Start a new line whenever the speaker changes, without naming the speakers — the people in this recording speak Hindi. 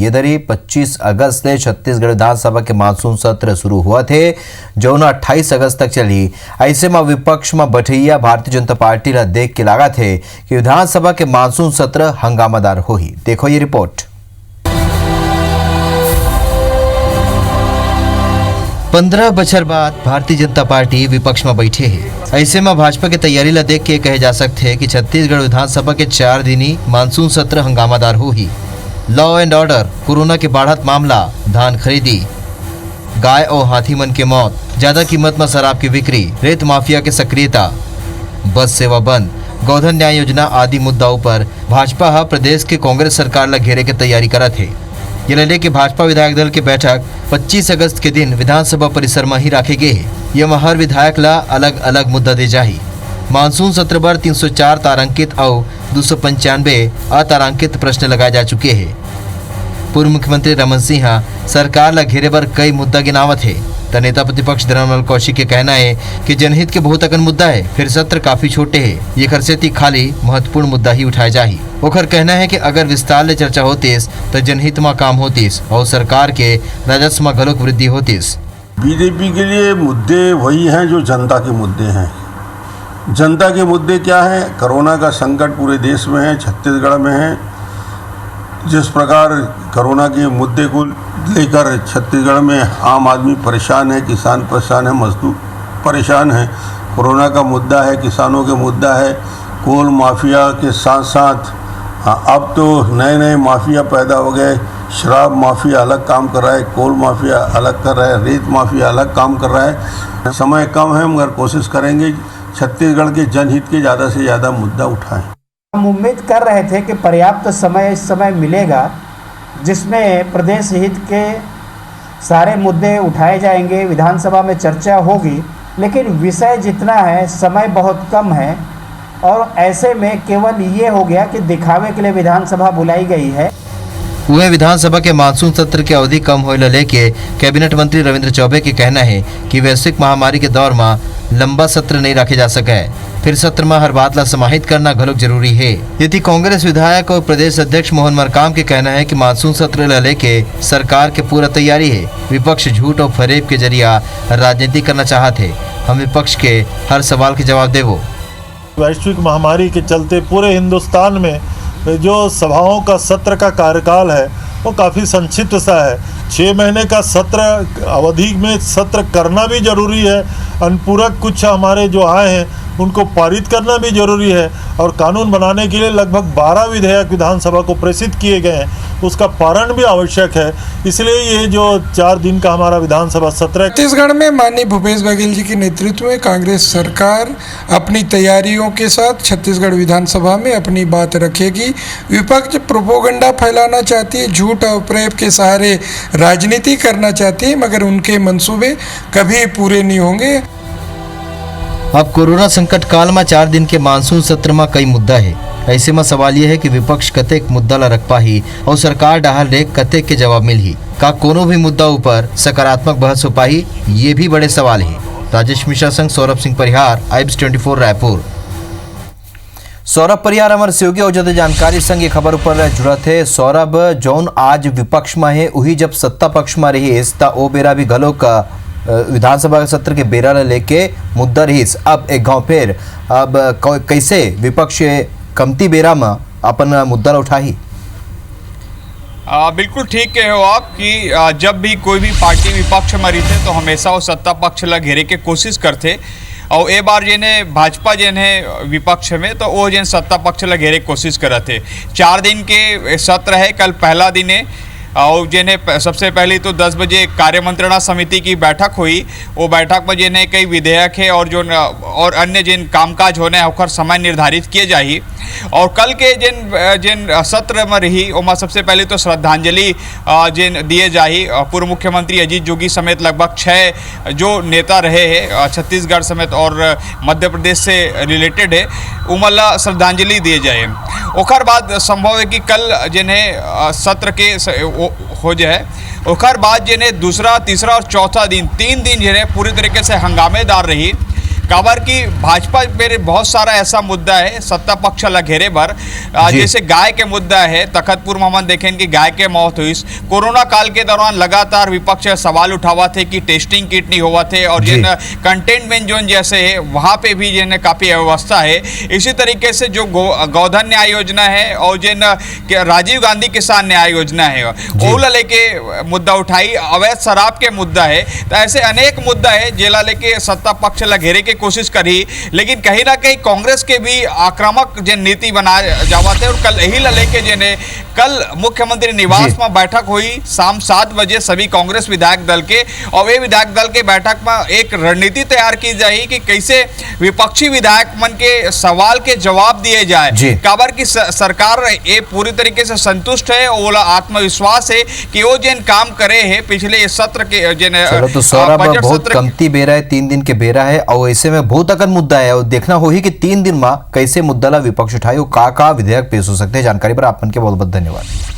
ये दरी 25 अगस्त से छत्तीसगढ़ विधानसभा के मानसून सत्र शुरू हुआ थे जो 28 अगस्त तक चली। ऐसे में विपक्ष में बठैया भारतीय जनता पार्टी ला देख के लगा थे कि विधानसभा के मानसून सत्र हंगामादार होही। देखो ये रिपोर्ट। 15 बछर बाद भारतीय जनता पार्टी विपक्ष में बैठे है। ऐसे में भाजपा की तैयारी ला देख के कहे जा सकते हैं कि छत्तीसगढ़ विधानसभा के 4 दिनी मानसून सत्र हंगामादार होही। लॉ एंड ऑर्डर, कोरोना के बढ़त मामला, धान खरीदी, गाय और हाथी मन के मौत, ज्यादा कीमत में शराब की बिक्री, रेत माफिया के सक्रियता, बस सेवा बंद, गोधन न्याय योजना आदि मुद्दाओं पर भाजपा प्रदेश के कांग्रेस सरकार ला घेरे की तैयारी करत है। ये लेके भाजपा विधायक दल की बैठक 25 अगस्त के दिन विधानसभा परिसर में ही रखे गए है। ये में हर विधायक ला अलग अलग मुद्दा दे जाही। मानसून सत्र पर 304 तारांकित और 295 अतारांकित प्रश्न लगाए जा चुके हैं। पूर्व मुख्यमंत्री रमन सिंह सरकार ला घेरे पर कई मुद्दा गिनावत है। नेता प्रतिपक्ष धर्मलाल कौशिक के कहना है कि जनहित के बहुत अकन मुद्दा है, फिर सत्र काफी छोटे है, ये खरसेती खाली महत्वपूर्ण मुद्दा ही उठाए जाही। ओखर कहना है कि अगर विस्तार ले चर्चा होतीस तो जनहित में काम होतीस और सरकार के राजस्व में घलोक वृद्धि होतीस।
बीजेपी के लिए मुद्दे वही हैं जो जनता के मुद्दे हैं। जनता के मुद्दे क्या है? कोरोना का संकट पूरे देश में है, छत्तीसगढ़ में है। जिस प्रकार कोरोना के मुद्दे को लेकर छत्तीसगढ़ में आम आदमी परेशान है, किसान परेशान है, मजदूर परेशान है। कोरोना का मुद्दा है, किसानों के मुद्दा है, कोल माफिया के साथ साथ अब तो नए नए माफिया पैदा हो गए। शराब माफिया अलग काम कर रहा है, कोल माफिया अलग कर रहा है, रेत माफिया अलग काम कर रहा है। समय कम है मगर कोशिश करेंगे छत्तीसगढ़ के जनहित के ज़्यादा से ज़्यादा मुद्दा उठाएं।
हम उम्मीद कर रहे थे कि पर्याप्त समय इस समय मिलेगा जिसमें प्रदेश हित के सारे मुद्दे उठाए जाएंगे, विधानसभा में चर्चा होगी, लेकिन विषय जितना है समय बहुत कम है और ऐसे में केवल ये हो गया कि दिखावे के लिए विधानसभा बुलाई गई है।
वह विधानसभा के मानसून सत्र की अवधि कम होने लेके कैबिनेट मंत्री रविंद्र चौबे के कहना है कि वैश्विक महामारी के दौर में लंबा सत्र नहीं रखे जा सके, फिर सत्र में हर बात ला समाहित करना घलोक जरूरी है। यदि कांग्रेस विधायक और प्रदेश अध्यक्ष मोहन मरकाम के कहना है कि मानसून सत्र ला लेके सरकार के पूरा तैयारी है। विपक्ष झूठ और फरेब के जरिया राजनीति करना चाहते है। हम विपक्ष के हर सवाल के जवाब देवो।
वैश्विक महामारी के चलते पूरे हिंदुस्तान में जो सभाओं का सत्र का कार्यकाल है वो काफ़ी संक्षिप्त सा है। 6 महीने का सत्र अवधि में सत्र करना भी जरूरी है। अनुपूरक कुछ हमारे जो आए हैं उनको पारित करना भी जरूरी है और कानून बनाने के लिए लगभग 12 विधेयक विधानसभा को प्रेषित किए गए हैं, उसका पारण भी आवश्यक है। इसलिए ये जो 4 दिन का हमारा विधानसभा सत्र है।
छत्तीसगढ़ में माननीय भूपेश बघेल जी के नेतृत्व में कांग्रेस सरकार अपनी तैयारियों के साथ छत्तीसगढ़ विधानसभा में अपनी बात रखेगी। विपक्ष प्रोपोगंडा फैलाना चाहती है, झूठ और प्रेम के सहारे राजनीति करना चाहती है, मगर उनके मंसूबे कभी पूरे नहीं होंगे।
अब कोरोना संकट काल में 4 दिन के मानसून सत्र में कई मुद्दा है। ऐसे में सवाल यह है कि विपक्ष कतेक मुद्दा ला रख पाही और सरकार डाहर ले कतेक के जवाब मिलही। का कोनो भी मुद्दा ऊपर सकारात्मक बहस हो पाही, ये भी बड़े सवाल है। राजेश मिश्रा संग सौरभ सिंह परिहार, आइब्स 24 रायपुर। सौरभ परिहार हमारे सहयोगी और ज्यादा जानकारी संग ये खबर ऊपर जुड़ा थे। सौरभ, जौन आज विपक्ष में है वही जब सत्ता पक्ष में रही ओ बेरा भी गलो का विधानसभा सत्र के बेरा लेके मुद्दा रहीस। अब एक गांव फिर अब कैसे विपक्ष कमती बेरा में अपन मुद्दा उठाही?
बिल्कुल ठीक कहे हो आप कि जब भी कोई भी पार्टी विपक्ष में रहते तो हमेशा वो सत्ता पक्ष ला घेरे के कोशिश करते और ए बार जेने भाजपा जेने विपक्ष में तो वो जेन सत्ता पक्ष ला घेरे कोशिश करते। 4 दिन के सत्र है, कल पहला दिन है और जिन्हें सबसे पहले तो 10 बजे कार्य मंत्रणा समिति की बैठक हुई। वो बैठक में जिन्हें कई विधेयक है और अन्य जिन कामकाज होने होकर समय निर्धारित किए जाही। और कल के जिन सत्र में रही उमा सबसे पहले तो श्रद्धांजलि जिन दिए जाही। पूर्व मुख्यमंत्री अजीत जोगी समेत लगभग 6 जो नेता रहे हैं छत्तीसगढ़ समेत और मध्य प्रदेश से रिलेटेड है, उमला श्रद्धांजलि दिए जाए। ओकर बाद संभव है कि कल जिन्हें सत्र के हो जाए, ओकर बाद जिन्हें दूसरा, तीसरा और चौथा दिन 3 दिन जिन्हें पूरी तरीके से हंगामेदार रही। काबर की भाजपा मेरे बहुत सारा ऐसा मुद्दा है सत्ता पक्ष ला घेरे भर
जी।
जैसे गाय के मुद्दा है, तखतपुर में हम देखें कि गाय के मौत हुई। कोरोना काल के दौरान लगातार विपक्ष सवाल उठावा थे कि टेस्टिंग किट नहीं हुआ थे, और
जी।
जिन कंटेनमेंट जोन जैसे है वहाँ पे भी जिन काफ़ी व्यवस्था है। इसी तरीके से जो गोधन न्याय योजना है और जिन राजीव गांधी किसान न्याय योजना है ओला लेके मुद्दा उठाई, अवैध शराब के मुद्दा है। तो ऐसे अनेक मुद्दा है जेला लेके सत्ता पक्ष ला घेरे के कोशिश करी, लेकिन कहीं ना कहीं कांग्रेस के भी आक्रामक जिन नीति बना जावा थे। और कल यही ला लेके जिन्हें कल मुख्यमंत्री निवास में बैठक हुई शाम 7 बजे सभी कांग्रेस विधायक दल के, और वे विधायक दल के बैठक में एक रणनीति तैयार की जाए कि कैसे विपक्षी विधायक मन के सवाल के जवाब दिए जाए। काबर की सरकार ये पूरी तरीके से संतुष्ट है, ओला आत्मविश्वास है कि वो जिन काम करे है पिछले सत्र के जिन
चलो तो सौरभ बहुत कमती बेरा है, 3 दिन के बेरा है, और ऐसे में बहुत अकन मुद्दा है, और देखना हो ही कि 3 दिन में कैसे मुद्दा ला विपक्ष उठाए, का विधेयक पेश हो सकते हैं। जानकारी पर आप मन के बहुत बहुत धन्यवाद।